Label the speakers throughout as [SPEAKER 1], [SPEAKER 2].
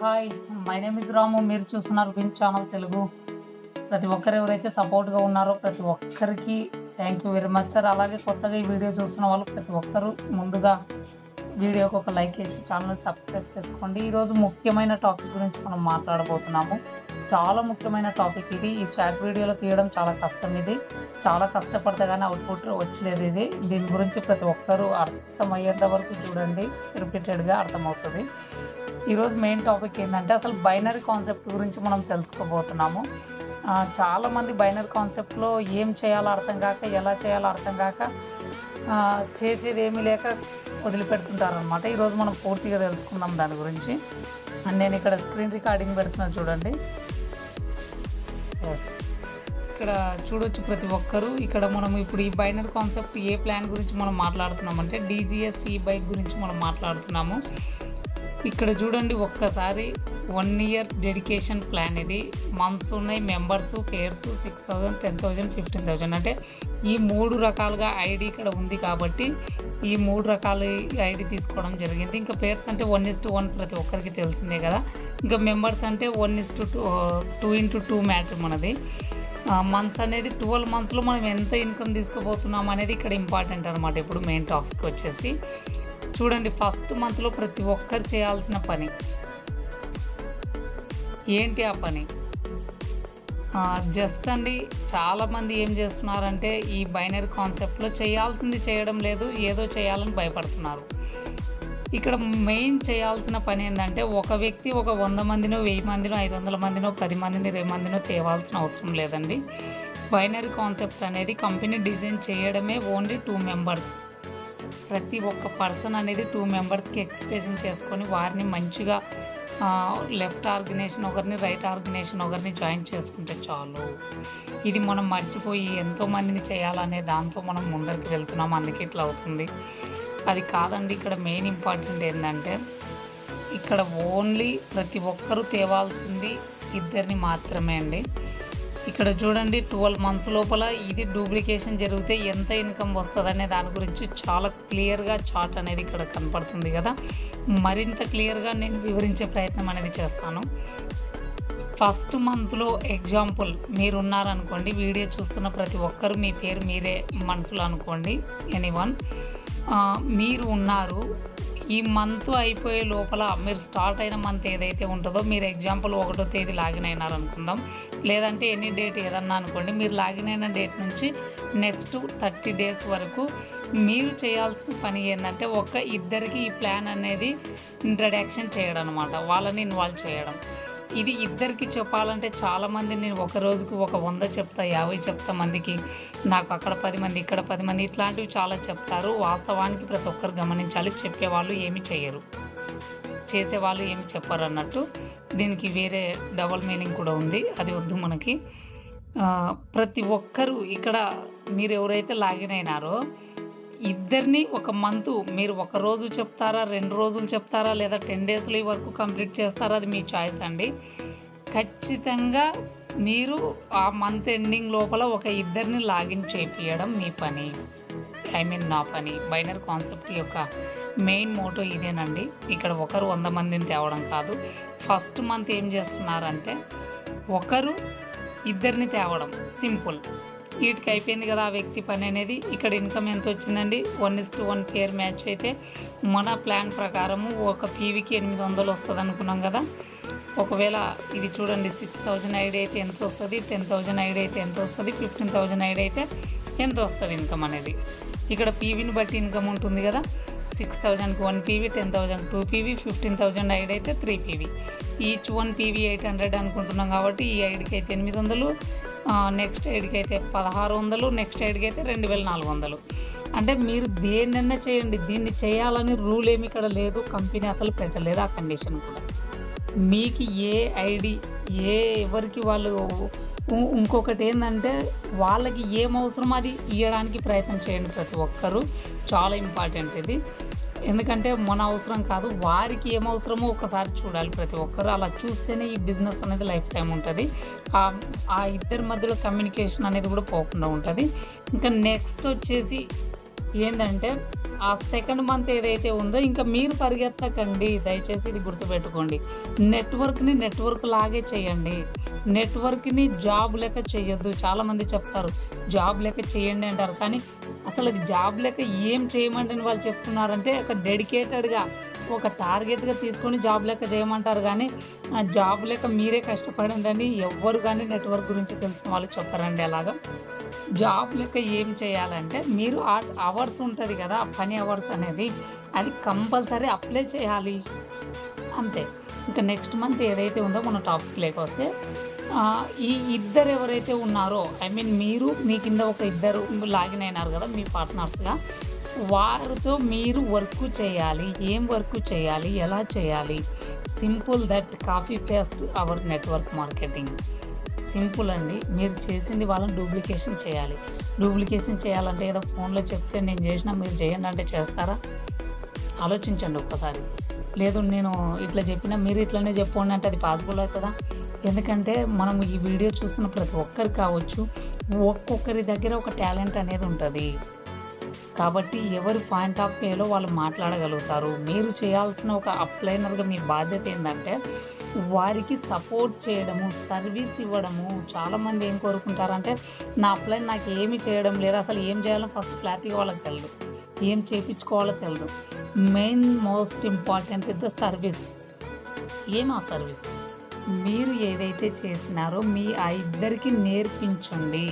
[SPEAKER 1] Hi, my name is రాము. మీరు చూస్తున్నారు win channel Telugu. ప్రతి ఒక్కరు ఎవరైతే సపోర్ట్గా ఉన్నారో ప్రతి ఒక్కరికి thank you very much sir. అలాగే కొత్తగా ఈ వీడియో చూస్తున్న వాళ్ళు ప్రతి ఒక్కరూ ముందుగా వీడియోకి ఒక లైక్ వేసి ఛానల్ సబ్స్క్రైబ్ చేసుకోండి. ఈరోజు ముఖ్యమైన టాపిక్ గురించి మనం మాట్లాడబోతున్నాము. చాలా ముఖ్యమైన టాపిక్ ఇది. ఈ షార్ట్ వీడియోలో తీయడం చాలా కష్టం. ఇది చాలా కష్టపడితే కానీ అవుట్పుట్ వచ్చలేదు. దీని గురించి ప్రతి ఒక్కరూ అర్థమయ్యేంత వరకు చూడండి, రిపీటెడ్గా అర్థమవుతుంది. ఈరోజు మెయిన్ టాపిక్ ఏంటంటే అసలు బైనరీ కాన్సెప్ట్ గురించి మనం తెలుసుకోబోతున్నాము. చాలామంది బైనరీ కాన్సెప్ట్లో ఏం చేయాలో అర్థం కాక, ఎలా చేయాలో అర్థం కాక, చేసేది ఏమీ లేక వదిలిపెడుతుంటారనమాట. ఈరోజు మనం పూర్తిగా తెలుసుకుందాం దాని గురించి. అండ్ నేను ఇక్కడ స్క్రీన్ రికార్డింగ్ పెడుతున్నాను చూడండి. ఎస్, ఇక్కడ చూడొచ్చు ప్రతి ఒక్కరూ. ఇక్కడ మనం ఇప్పుడు ఈ బైనరీ కాన్సెప్ట్ ఏ ప్లాన్ గురించి మనం మాట్లాడుతున్నామంటే DGS ఈ బైక్ గురించి మనం మాట్లాడుతున్నాము. ఇక్కడ చూడండి ఒక్కసారి 1 year డెడికేషన్ ప్లాన్. ఇది మంత్స్ ఉన్నాయి, మెంబర్స్, పేర్స్ 6,000, 10,000, 15,000. అంటే ఈ 3 రకాలుగా ఐడి ఇక్కడ ఉంది కాబట్టి ఈ 3 రకాల ఐడి తీసుకోవడం జరిగింది. ఇంకా పేర్స్ అంటే 1:1 ప్రతి ఒక్కరికి తెలిసిందే కదా. ఇంకా మెంబర్స్ అంటే 2:2 మ్యాటర్ మనది. మంత్స్ అనేది 12 monthsలో మనం ఎంత ఇన్కమ్ తీసుకోబోతున్నాం అనేది ఇక్కడ ఇంపార్టెంట్ అనమాట. ఇప్పుడు మెయిన్ టాపిక్ వచ్చేసి చూడండి, ఫస్ట్ మంత్లో ప్రతి ఒక్కరు చేయాల్సిన పని ఏంటి? ఆ పని జస్ట్ అండి, చాలామంది ఏం చేస్తున్నారంటే ఈ బైనరీ కాన్సెప్ట్లో చేయాల్సింది చేయడం లేదు, ఏదో చేయాలని భయపడుతున్నారు. ఇక్కడ మెయిన్ చేయాల్సిన పని ఏంటంటే ఒక వ్యక్తి ఒక 100 మందినో 1000 మందినో 500 మందినో 10 మందిని 20 మందినో తేవాల్సిన అవసరం లేదండి. బైనరీ కాన్సెప్ట్ అనేది కంపెనీ డిజైన్ చేయడమే ఓన్లీ 2 members. ప్రతి ఒక్క పర్సన్ అనేది 2 membersకి ఎక్స్ప్రెషన్ చేసుకొని వారిని మంచిగా లెఫ్ట్ ఆర్గనైజేషన్ ఒకరిని, రైట్ ఆర్గనైజేషన్ ఒకరిని జాయిన్ చేసుకుంటే చాలు. ఇది మనం మర్చిపోయి ఎంతోమందిని చేయాలనే దాంతో మనం ముందరికి వెళ్తున్నాం, అందుకే ఇట్లా అవుతుంది. అది కాదండి. ఇక్కడ మెయిన్ ఇంపార్టెంట్ ఏంటంటే ఇక్కడ ఓన్లీ ప్రతి ఒక్కరూ తేవాల్సింది 2 మాత్రమే అండి. ఇక్కడ చూడండి 12 months లోపల ఇది డూప్లికేషన్ జరిగితే ఎంత ఇన్కమ్ వస్తుంది అనే దాని గురించి చాలా క్లియర్గా చార్ట్ అనేది ఇక్కడ కనపడుతుంది కదా. మరింత క్లియర్గా నేను వివరించే ప్రయత్నం అనేది చేస్తాను. ఫస్ట్ మంత్లో ఎగ్జాంపుల్ మీరు ఉన్నారనుకోండి, వీడియో చూస్తున్న ప్రతి ఒక్కరు మీ పేరు మీరే మనసులో అనుకోండి. ఎనీవన్ మీరు ఉన్నారు. ఈ మంత్ అయిపోయే లోపల మీరు స్టార్ట్ అయిన మంత్ ఏదైతే ఉంటుందో, మీరు ఎగ్జాంపుల్ 1వ తేదీ లాగిన్ అయినారు అనుకుందాం, లేదంటే ఎనీ డేట్ ఏదన్నా అనుకోండి. మీరు లాగిన్ అయిన డేట్ నుంచి నెక్స్ట్ 30 days వరకు మీరు చేయాల్సిన పని ఏంటంటే ఒక 2కి ఈ ప్లాన్ అనేది ఇంట్రడక్షన్ చేయడం అనమాట, వాళ్ళని ఇన్వాల్వ్ చేయడం. ఇది 2కి చెప్పాలంటే చాలామంది నేను ఒక రోజుకు 100 చెప్తా, 50 చెప్తా మందికి. నాకు అక్కడ 10 మంది, ఇక్కడ 10 మంది, ఇట్లాంటివి చాలా చెప్తారు. వాస్తవానికి ప్రతి ఒక్కరు గమనించాలి, చెప్పేవాళ్ళు ఏమి చేయరు, చేసేవాళ్ళు ఏమి చెప్పరు అన్నట్టు. దీనికి వేరే డబుల్ మీనింగ్ కూడా ఉంది, అది వద్దు మనకి. ప్రతి ఒక్కరు ఇక్కడ మీరు ఎవరైతే లాగిన్ అయినారో 2ని ఒక మంత్ మీరు 1 రోజు చెప్తారా, 2 రోజులు చెప్తారా, లేదా 10 daysలో ఈ వరకు కంప్లీట్ చేస్తారా, అది మీ చాయిస్ అండి. ఖచ్చితంగా మీరు ఆ మంత్ ఎండింగ్ లోపల ఒక 2ని లాగిన్ చేయించడం మీ పని, నా పని. బైనరీ కాన్సెప్ట్ యొక్క మెయిన్ మోటో ఇదేనండి. ఇక్కడ ఒకరు 100 మందిని తేవడం కాదు. ఫస్ట్ మంత్ ఏం చేస్తున్నారంటే ఒకరు 2ని తేవడం, సింపుల్. వీటికి అయిపోయింది కదా ఆ వ్యక్తి పని అనేది. ఇక్కడ ఇన్కమ్ ఎంత వచ్చిందండి? 1:1 పేర్ మ్యాచ్ అయితే మన ప్లాన్ ప్రకారము ఒక పీవీకి 800 వస్తుంది అనుకున్నాం కదా. ఒకవేళ ఇది చూడండి 6,000 ఐడి అయితే ఎంత వస్తుంది, 10,000 ఐడి అయితే ఎంత వస్తుంది, 15,000 ఐడి అయితే ఎంత వస్తుంది ఇన్కమ్ అనేది. ఇక్కడ పీవీని బట్టి ఇన్కమ్ ఉంటుంది కదా. 6,000కి 1 PV, 10,000 2 PV, 15,000 ఐడి అయితే 3 PV. ఈచ్ 1 PV 800 అనుకుంటున్నాం కాబట్టి ఈ ఐడికి అయితే 800, నెక్స్ట్ ఐడికి అయితే 1,600, నెక్స్ట్ ఐడికి అయితే 2,400. అంటే మీరు దేన్నైనా చేయండి, దీన్ని చేయాలని రూల్ ఏమి ఇక్కడ లేదు, కంపెనీ అసలు పెట్టలేదు ఆ కండిషన్ కూడా. మీకు ఏ ఐడి ఎవరికి వాళ్ళు, ఇంకొకటి ఏంటంటే వాళ్ళకి ఏం అవసరం అది ఇవ్వడానికి ప్రయత్నం చేయండి ప్రతి ఒక్కరూ. చాలా ఇంపార్టెంట్ ఇది. ఎందుకంటే మన అవసరం కాదు, వారికి ఏం అవసరమో ఒకసారి చూడాలి ప్రతి ఒక్కరు. అలా చూస్తేనే ఈ బిజినెస్ అనేది లైఫ్ టైం ఉంటుంది. ఆ 2 మధ్యలో కమ్యూనికేషన్ అనేది కూడా పోకుండా ఉంటుంది. ఇంకా నెక్స్ట్ వచ్చేసి ఏంటంటే ఆ సెకండ్ మంత్ ఏదైతే ఉందో ఇంకా మీరు పరిగెత్తకండి. దయచేసి ఇది గుర్తుపెట్టుకోండి. నెట్వర్క్ లాగే చేయండి. నెట్వర్క్‌ని జాబ్ లెక్క చేయొద్దు. చాలామంది చెప్తారు జాబ్ లెక్క చేయండి అంటారు. కానీ అసలు అది జాబ్ లెక్క ఏం చేయమంటని వాళ్ళు చెప్తున్నారంటే ఒక డెడికేటెడ్‌గా ఒక టార్గెట్‌గా తీసుకొని జాబ్ లెక్క చేయమంటారు. కానీ ఆ జాబ్ లెక్క మీరే కష్టపడండి అని ఎవ్వరు కానీ నెట్వర్క్ గురించి తెలిసిన వాళ్ళు చెప్పరండి అలాగా. జాబ్ లెక్క ఏం చేయాలంటే మీరు అవర్స్ ఉంటుంది కదా! ఆ పని అవర్స్ అనేది అది కంపల్సరీ అప్లై చేయాలి. అంతే. ఇంకా నెక్స్ట్ మంత్ ఏదైతే ఉందో మన టాపిక్‌లోకి వస్తే ఈ ఇద్దరు ఎవరైతే ఉన్నారో ఐ మీన్ మీరు మీ కింద ఒక ఇద్దరు లాగిన్ అయినారు కదా మీ పార్ట్నర్స్‌గా. వారితో మీరు వర్క్ చేయాలి. ఏం వర్క్ చేయాలి? ఎలా చేయాలి? Simple that copy paste our network marketing. Simple అండి. మీరు చేసింది వాళ్ళని డూప్లికేషన్ చేయాలి. డూప్లికేషన్ చేయాలంటే ఏదో ఫోన్‌లో చెప్తే నేను చేసినా మీరు చేయండి అంటే చేస్తారా? ఆలోచించండి ఒక్కసారి. లేదు నేను ఇట్లా చెప్పినా మీరు ఇట్లనే చెప్పండి అంటే అది పాసిబుల్ అవుతుందా? ఎందుకంటే మనం ఈ వీడియో చూస్తున్న ప్రతి ఒక్కరు కావచ్చు, ఒక్కొక్కరి దగ్గర ఒక టాలెంట్ అనేది ఉంటుంది. కాబట్టి ఎవరి పాయింట్ ఆఫ్ వ్యూలో వాళ్ళు మాట్లాడగలుగుతారు. మీరు చేయాల్సిన ఒక అప్లైనర్‌గా మీ బాధ్యత ఏందంటే వారికి సపోర్ట్ చేయడము, సర్వీస్ ఇవ్వడము. చాలామంది ఏం కోరుకుంటారంటే నా అప్లైన్ నాకు ఏమీ చేయడం లేదు. అసలు ఏం చేయాలో ఫస్ట్ క్లారిటీగా వాళ్ళకి తెలీదు. ఏం చేపించుకోవాలో తెలీదు. Main most important is the service. ఏం ఆ సర్వీస్? మీరు ఏదైతే చేసినారో ఆ ఇద్దరికి నేర్పించండి.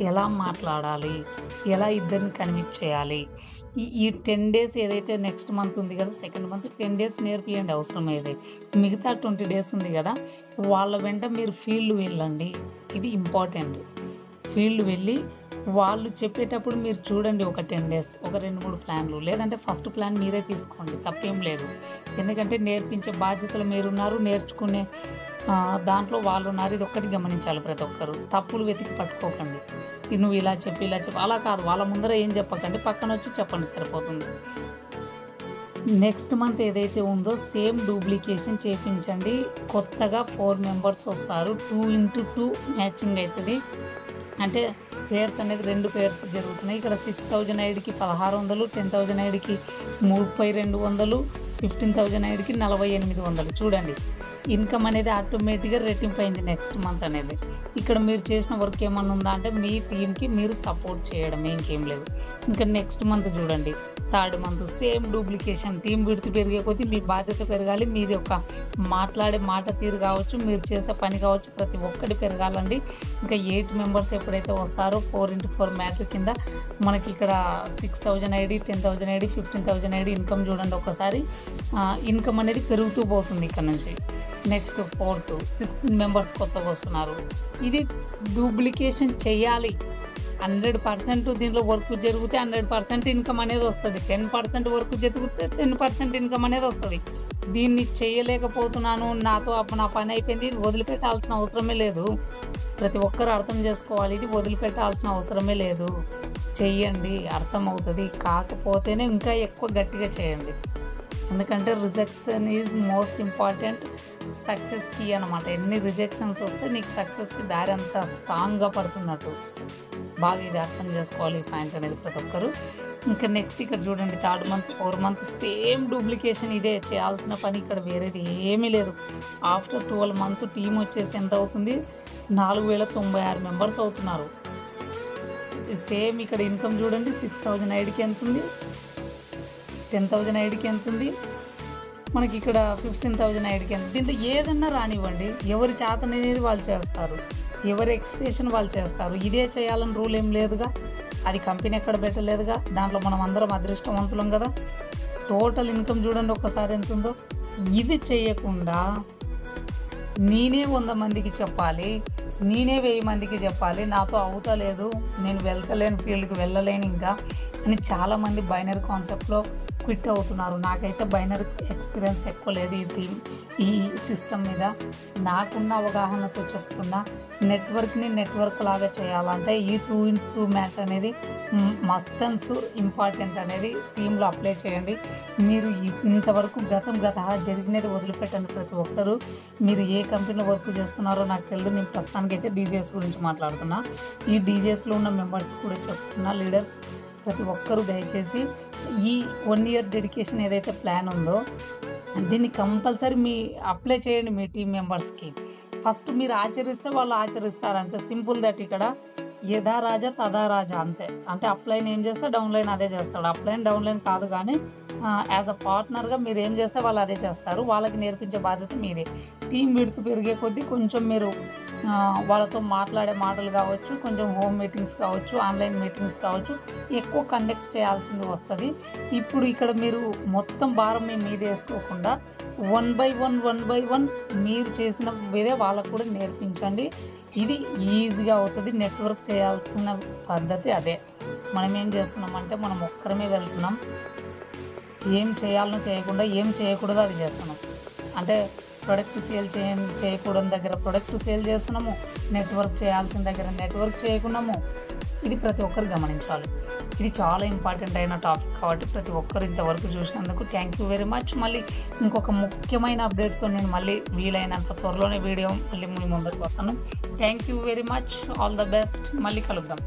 [SPEAKER 1] ఎలా మాట్లాడాలి? ఎలా ఇద్దరిని కన్విన్స్ చేయాలి? ఈ 10 డేస్ ఏదైతే నెక్స్ట్ మంత్ ఉంది కదా! సెకండ్ మంత్ 10 డేస్ నేర్పియండి అవసరమైతే. మిగతా 20 డేస్ ఉంది కదా! వాళ్ళ వెంట మీరు ఫీల్డ్ వెళ్ళండి. ఇది ఇంపార్టెంట్. ఫీల్డ్ వెళ్ళి వాళ్ళు చెప్పేటప్పుడు మీరు చూడండి ఒక 10 డేస్, ఒక 2, 3 ప్లాన్లు. లేదంటే ఫస్ట్ ప్లాన్ మీరే తీసుకోండి. తప్పేం లేదు. ఎందుకంటే నేర్పించే బాధ్యతలు మీరున్నారు. నేర్చుకునే దాంట్లో వాళ్ళున్నారు. ఇది ఒక్కటి గమనించాలి ప్రతి ఒక్కరు. తప్పులు వెతికి పట్టుకోకండి. నువ్వు ఇలా చెప్పు అలా కాదు. వాళ్ళ ముందర ఏం చెప్పకండి. పక్కనొచ్చి చెప్పండి సరిపోతుంది. నెక్స్ట్ మంత్ ఏదైతే ఉందో సేమ్ డూప్లికేషన్ చేపించండి. కొత్తగా 4 మెంబర్స్ వస్తారు. 2x2 మ్యాచింగ్ అవుతుంది. అంటే పేర్స్ అనేది 2 పేర్స్ జరుగుతున్నాయి. ఇక్కడ 6000 ఐడికి 1600, 10,000 ఐడికి 3200, 15,000 ఐడికి 4800. చూడండి ఇన్కమ్ అనేది ఆటోమేటిక్గా రెట్టింపు అయింది నెక్స్ట్ మంత్ అనేది. ఇక్కడ మీరు చేసిన వర్క్ ఏమన్నా ఉందా అంటే మీ టీంకి మీరు సపోర్ట్ చేయడమే, ఇంకేం లేదు. ఇంకా నెక్స్ట్ మంత్ చూడండి, third month same duplication. Team విడత పెరిగే కొద్దీ మీ బాధ్యత పెరగాలి. మీరు యొక్క మాట్లాడే మాట తీరు కావచ్చు, మీరు చేసే పని కావచ్చు, ప్రతి ఒక్కటి పెరగాలండి. ఇంకా 8 మెంబర్స్ ఎప్పుడైతే వస్తారో 4x4 మ్యాటర్ కింద మనకి ఇక్కడ 6000 ఐడి, 10,000 ఐడి, 15,000 ఐడి ఇన్కమ్ చూడండి ఒక్కసారి. ఇన్కమ్ అనేది పెరుగుతూ పోతుంది ఇక్కడ నుంచి. నెక్స్ట్ 4 to 15 మెంబర్స్ కొత్తగా వస్తున్నారు. ఇది డూప్లికేషన్ చేయాలి. 100% దీంట్లో వర్క్ జరిగితే 100% ఇన్కమ్ అనేది వస్తుంది. 10% వర్క్ జరిగితే 10% ఇన్కమ్ అనేది వస్తుంది. దీన్ని చేయలేకపోతున్నాను, నాతో నా పని అయిపోయింది, ఇది వదిలిపెట్టాల్సిన అవసరమే లేదు. ప్రతి ఒక్కరు అర్థం చేసుకోవాలి. ఇది వదిలిపెట్టాల్సిన అవసరమే లేదు. చెయ్యండి, అర్థమవుతుంది. కాకపోతేనే ఇంకా ఎక్కువ గట్టిగా చేయండి. ఎందుకంటే రిజెక్షన్ ఈజ్ మోస్ట్ ఇంపార్టెంట్ సక్సెస్కి అనమాట. ఎన్ని రిజెక్షన్స్ వస్తే నీకు సక్సెస్కి దారి అంత స్ట్రాంగ్గా పడుతున్నట్టు. బాగా ఇది అర్థం చేసుకోవాలి ఈ పాయింట్ అనేది ప్రతి ఒక్కరు. ఇంకా నెక్స్ట్ ఇక్కడ చూడండి, 3rd month 4 month same duplication. ఇదే చేయాల్సిన పని, ఇక్కడ వేరేది ఏమీ లేదు. ఆఫ్టర్ 12 మంత్ టీం వచ్చేసి ఎంత అవుతుంది? 4096 మెంబర్స్ అవుతున్నారు. సేమ్ ఇక్కడ ఇన్కమ్ చూడండి, 6000 ఐడికి ఎంత ఉంది, 10,000 ఐడికి ఎంత ఉంది, మనకి ఇక్కడ 15,000 ఐడికి ఎంత. దీంట్లో ఏదన్నా రానివ్వండి, ఎవరి చేతననేది వాళ్ళు చేస్తారు, ఎవరి ఎక్స్ప్రెషన్ వాళ్ళు చేస్తారు. ఇదే చేయాలని రూల్ ఏం లేదుగా, అది కంపెనీ ఎక్కడ పెట్టలేదుగా. దాంట్లో మనం అందరం అదృష్టవంతులం కదా. టోటల్ ఇన్కమ్ చూడండి ఒక్కసారి ఎంత ఉందో. ఇది చేయకుండా నేనే 100 మందికి చెప్పాలి, నేనే 1000 మందికి చెప్పాలి, నాతో అవుతలేదు, నేను వెళ్తలేను, ఫీల్డ్కి వెళ్ళలేను ఇంకా అని చాలామంది బైనరీ కాన్సెప్ట్లో క్విట్ అవుతున్నారు. నాకైతే బైనరీ ఎక్స్పీరియన్స్ ఎక్కువ లేదు ఈ సిస్టమ్ మీద. నాకున్న అవగాహనతో చెప్తున్నా, నెట్వర్క్ని నెట్వర్క్ లాగా చేయాలంటే ఈ 2x2 మ్యాట్ అనేది మస్ట్ అండ్ షూర్ ఇంపార్టెంట్ అనేది టీంలో అప్లై చేయండి. మీరు ఇంతవరకు గత జరిగినది వదిలిపెట్టండి ప్రతి ఒక్కరూ. మీరు ఏ కంపెనీలో వర్క్ చేస్తున్నారో నాకు తెలియదు. నేను ప్రస్తుతానికి అయితే డీజేఎస్ గురించి మాట్లాడుతున్నా. ఈ డీజేఎస్లో ఉన్న మెంబర్స్ కూడా చెప్తున్నా, లీడర్స్ ప్రతి ఒక్కరూ దయచేసి ఈ 1 ఇయర్ డెడికేషన్ ఏదైతే ప్లాన్ ఉందో దీన్ని కంపల్సరీ అప్లై చేయండి మీ టీం మెంబర్స్కి. ఫస్ట్ మీరు ఆచరిస్తే వాళ్ళు ఆచరిస్తారు, అంతే. Simple that. ఇక్కడ యథా రాజా తదా రాజా, అంతే. అంటే అప్లైన్ ఏం చేస్తే డౌన్లైన్ అదే చేస్తాడు. అప్లైన్ డౌన్లైన్ కాదు, కానీ యాజ్ అ పార్ట్నర్గా మీరు ఏం చేస్తే వాళ్ళు అదే చేస్తారు. వాళ్ళకి నేర్పించే బాధ్యత మీదే. టీం విడుతు పెరిగే కొద్దీ కొంచెం మీరు వాళ్ళతో మాట్లాడే మాటలు కావచ్చు, కొంచెం హోమ్ మీటింగ్స్ కావచ్చు, ఆన్లైన్ మీటింగ్స్ కావచ్చు, ఎక్కువ కండక్ట్ చేయాల్సింది వస్తుంది. ఇప్పుడు ఇక్కడ మీరు మొత్తం భారం మీ మీద వేసుకోకుండా 1 by 1 మీరు చేసిన మీదే వాళ్ళకు కూడా నేర్పించండి. ఇది ఈజీగా అవుతుంది. నెట్వర్క్ చేయాల్సిన పద్ధతి అదే. మనం ఏం చేస్తున్నామంటే మనం ఒక్కరమే వెళ్తున్నాం, ఏం చేయాలనో చేయకుండా ఏం చేయకూడదో అది చేస్తున్నాం. అంటే ప్రొడక్ట్ సేల్ చేయకూడని దగ్గర ప్రొడక్ట్ సేల్ చేస్తున్నాము, నెట్వర్క్ చేయాల్సిన దగ్గర నెట్వర్క్ చేయకున్నాము. ఇది ప్రతి ఒక్కరు గమనించాలి. ఇది చాలా ఇంపార్టెంట్ అయిన టాపిక్ కాబట్టి ప్రతి ఒక్కరు ఇంతవరకు చూసినందుకు థ్యాంక్ యూ వెరీ మచ్. మళ్ళీ ఇంకొక ముఖ్యమైన అప్డేట్తో నేను మళ్ళీ వీలైనంత త్వరలోనే వీడియో మళ్ళీ మీ ముందరికి వస్తాను. Thank you very much. All the best. మళ్ళీ కలుద్దాం.